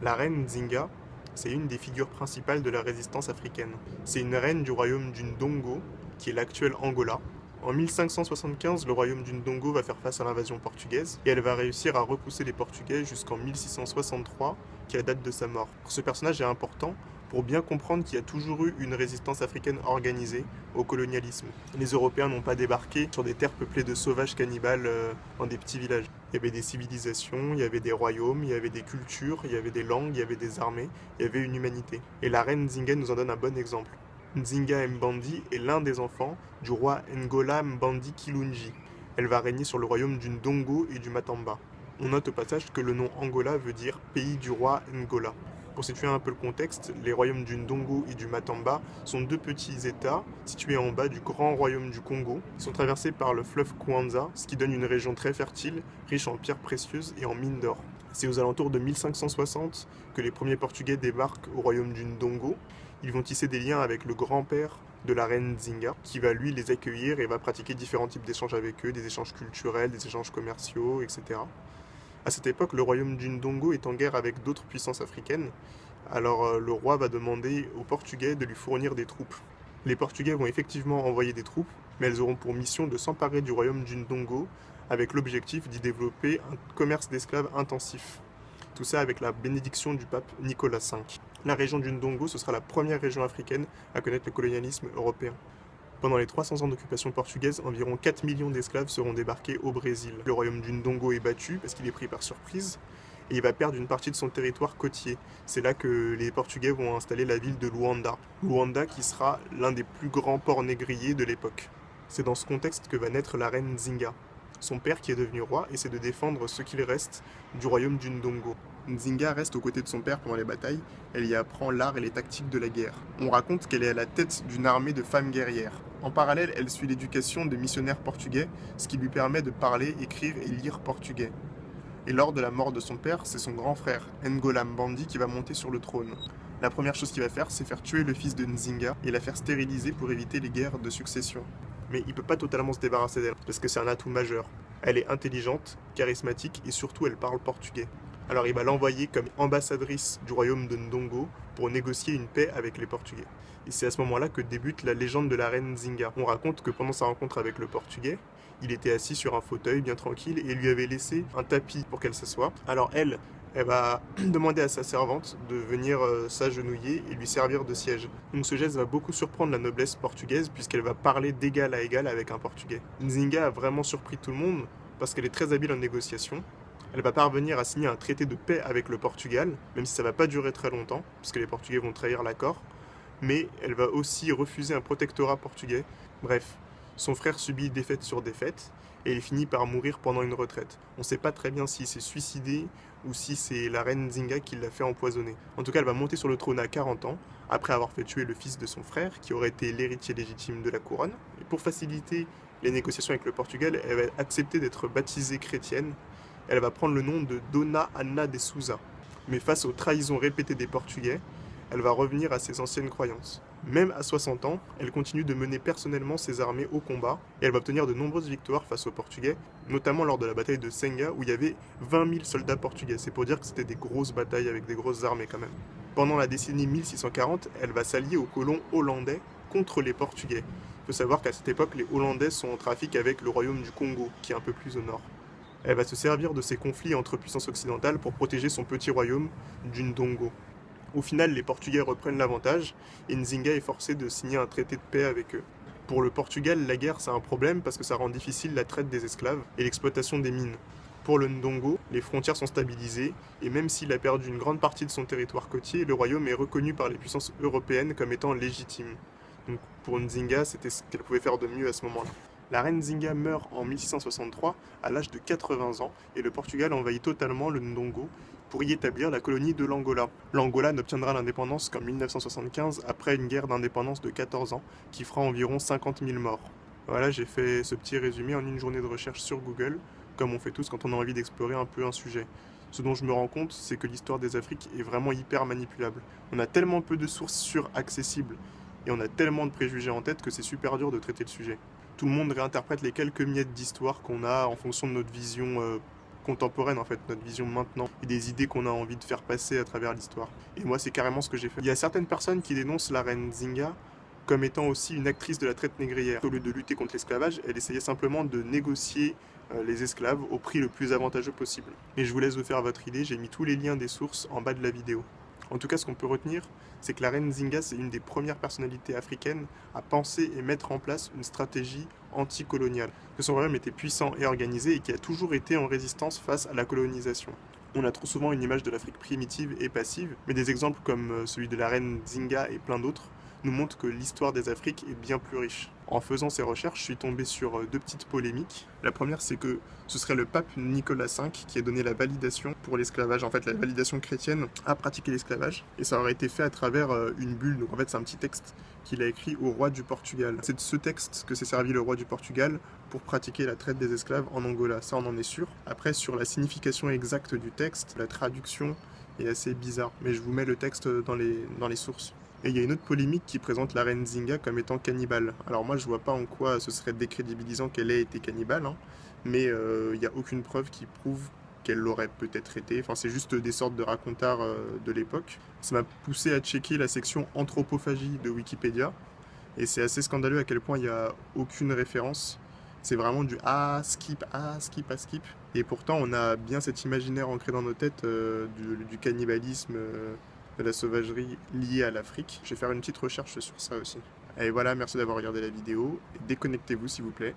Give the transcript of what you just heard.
La reine Nzinga, c'est une des figures principales de la résistance africaine. C'est une reine du royaume du Ndongo, qui est l'actuel Angola. En 1575, le royaume du Ndongo va faire face à l'invasion portugaise et elle va réussir à repousser les Portugais jusqu'en 1663, qui est la date de sa mort. Ce personnage est important pour bien comprendre qu'il y a toujours eu une résistance africaine organisée au colonialisme. Les Européens n'ont pas débarqué sur des terres peuplées de sauvages cannibales dans des petits villages. Il y avait des civilisations, il y avait des royaumes, il y avait des cultures, il y avait des langues, il y avait des armées, il y avait une humanité. Et la reine Nzinga nous en donne un bon exemple. Nzinga Mbandi est l'un des enfants du roi Ngola Mbandi Kilungi. Elle va régner sur le royaume du Ndongo et du Matamba. On note au passage que le nom Angola veut dire pays du roi Ngola. Pour situer un peu le contexte, les royaumes du Ndongo et du Matamba sont deux petits états situés en bas du grand royaume du Congo. Ils sont traversés par le fleuve Kwanza, ce qui donne une région très fertile, riche en pierres précieuses et en mines d'or. C'est aux alentours de 1560 que les premiers Portugais débarquent au royaume du Ndongo. Ils vont tisser des liens avec le grand-père de la reine Nzinga, qui va lui les accueillir et va pratiquer différents types d'échanges avec eux, des échanges culturels, des échanges commerciaux, etc. À cette époque, le royaume du Ndongo est en guerre avec d'autres puissances africaines, alors le roi va demander aux Portugais de lui fournir des troupes. Les Portugais vont effectivement envoyer des troupes, mais elles auront pour mission de s'emparer du royaume du Ndongo avec l'objectif d'y développer un commerce d'esclaves intensif. Tout ça avec la bénédiction du pape Nicolas V. La région du Ndongo, ce sera la première région africaine à connaître le colonialisme européen. Pendant les 300 ans d'occupation portugaise, environ 4 millions d'esclaves seront débarqués au Brésil. Le royaume du Ndongo est battu parce qu'il est pris par surprise et il va perdre une partie de son territoire côtier. C'est là que les Portugais vont installer la ville de Luanda. Luanda qui sera l'un des plus grands ports négriers de l'époque. C'est dans ce contexte que va naître la reine Nzinga. Son père, qui est devenu roi, essaie de défendre ce qu'il reste du royaume du Ndongo. Nzinga reste aux côtés de son père pendant les batailles, elle y apprend l'art et les tactiques de la guerre. On raconte qu'elle est à la tête d'une armée de femmes guerrières. En parallèle, elle suit l'éducation de missionnaires portugais, ce qui lui permet de parler, écrire et lire portugais. Et lors de la mort de son père, c'est son grand frère, Ngola Mbandi, qui va monter sur le trône. La première chose qu'il va faire, c'est faire tuer le fils de Nzinga et la faire stériliser pour éviter les guerres de succession. Mais il peut pas totalement se débarrasser d'elle, parce que c'est un atout majeur. Elle est intelligente, charismatique et surtout elle parle portugais. Alors il va l'envoyer comme ambassadrice du royaume de Ndongo pour négocier une paix avec les Portugais. Et c'est à ce moment-là que débute la légende de la reine Nzinga. On raconte que pendant sa rencontre avec le Portugais, il était assis sur un fauteuil bien tranquille et lui avait laissé un tapis pour qu'elle s'assoie. Alors elle va demander à sa servante de venir s'agenouiller et lui servir de siège. Donc ce geste va beaucoup surprendre la noblesse portugaise puisqu'elle va parler d'égal à égal avec un Portugais. Nzinga a vraiment surpris tout le monde parce qu'elle est très habile en négociation. Elle va parvenir à signer un traité de paix avec le Portugal, même si ça ne va pas durer très longtemps, puisque les Portugais vont trahir l'accord, mais elle va aussi refuser un protectorat portugais. Bref, son frère subit défaite sur défaite, et il finit par mourir pendant une retraite. On ne sait pas très bien s'il s'est suicidé ou si c'est la reine Nzinga qui l'a fait empoisonner. En tout cas, elle va monter sur le trône à 40 ans, après avoir fait tuer le fils de son frère, qui aurait été l'héritier légitime de la couronne. Et pour faciliter les négociations avec le Portugal, elle va accepter d'être baptisée chrétienne. Elle va prendre le nom de Dona Anna de Souza. Mais face aux trahisons répétées des Portugais, elle va revenir à ses anciennes croyances. Même à 60 ans, elle continue de mener personnellement ses armées au combat et elle va obtenir de nombreuses victoires face aux Portugais, notamment lors de la bataille de Senga où il y avait 20 000 soldats portugais. C'est pour dire que c'était des grosses batailles avec des grosses armées quand même. Pendant la décennie 1640, elle va s'allier aux colons hollandais contre les Portugais. Il faut savoir qu'à cette époque, les Hollandais sont en trafic avec le royaume du Congo, qui est un peu plus au nord. Elle va se servir de ces conflits entre puissances occidentales pour protéger son petit royaume du Ndongo. Au final, les Portugais reprennent l'avantage et Nzinga est forcé de signer un traité de paix avec eux. Pour le Portugal, la guerre c'est un problème parce que ça rend difficile la traite des esclaves et l'exploitation des mines. Pour le Ndongo, les frontières sont stabilisées et même s'il a perdu une grande partie de son territoire côtier, le royaume est reconnu par les puissances européennes comme étant légitime. Donc pour Nzinga, c'était ce qu'elle pouvait faire de mieux à ce moment-là. La reine Nzinga meurt en 1663 à l'âge de 80 ans et le Portugal envahit totalement le Ndongo pour y établir la colonie de l'Angola. L'Angola n'obtiendra l'indépendance qu'en 1975 après une guerre d'indépendance de 14 ans qui fera environ 50 000 morts. Voilà, j'ai fait ce petit résumé en une journée de recherche sur Google, comme on fait tous quand on a envie d'explorer un peu un sujet. Ce dont je me rends compte, c'est que l'histoire des Afriques est vraiment hyper manipulable. On a tellement peu de sources accessibles et on a tellement de préjugés en tête que c'est super dur de traiter le sujet. Tout le monde réinterprète les quelques miettes d'histoire qu'on a en fonction de notre vision contemporaine en fait, notre vision maintenant, et des idées qu'on a envie de faire passer à travers l'histoire. Et moi, c'est carrément ce que j'ai fait. Il y a certaines personnes qui dénoncent la reine Zinga comme étant aussi une actrice de la traite négrière. Au lieu de lutter contre l'esclavage, elle essayait simplement de négocier les esclaves au prix le plus avantageux possible. Mais je vous laisse vous faire votre idée, j'ai mis tous les liens des sources en bas de la vidéo. En tout cas, ce qu'on peut retenir, c'est que la reine Zinga, c'est une des premières personnalités africaines à penser et mettre en place une stratégie anticoloniale. Que son royaume était puissant et organisé et qui a toujours été en résistance face à la colonisation. On a trop souvent une image de l'Afrique primitive et passive, mais des exemples comme celui de la reine Zinga et plein d'autres nous montrent que l'histoire des Afriques est bien plus riche. En faisant ces recherches, je suis tombé sur deux petites polémiques. La première, c'est que ce serait le pape Nicolas V qui a donné la validation pour l'esclavage, en fait la validation chrétienne à pratiquer l'esclavage. Et ça aurait été fait à travers une bulle, donc en fait c'est un petit texte qu'il a écrit au roi du Portugal. C'est de ce texte que s'est servi le roi du Portugal pour pratiquer la traite des esclaves en Angola, ça on en est sûr. Après, sur la signification exacte du texte, la traduction est assez bizarre, mais je vous mets le texte dans les sources. Et il y a une autre polémique qui présente la reine Zinga comme étant cannibale. Alors moi je vois pas en quoi ce serait décrédibilisant qu'elle ait été cannibale, hein, mais il n'y a aucune preuve qui prouve qu'elle l'aurait peut-être été. Enfin c'est juste des sortes de racontars de l'époque. Ça m'a poussé à checker la section anthropophagie de Wikipédia, et c'est assez scandaleux à quel point il n'y a aucune référence. C'est vraiment du skip, skip, skip. Et pourtant on a bien cet imaginaire ancré dans nos têtes du cannibalisme. De la sauvagerie liée à l'Afrique. Je vais faire une petite recherche sur ça aussi. Et voilà, merci d'avoir regardé la vidéo. Déconnectez-vous s'il vous plaît.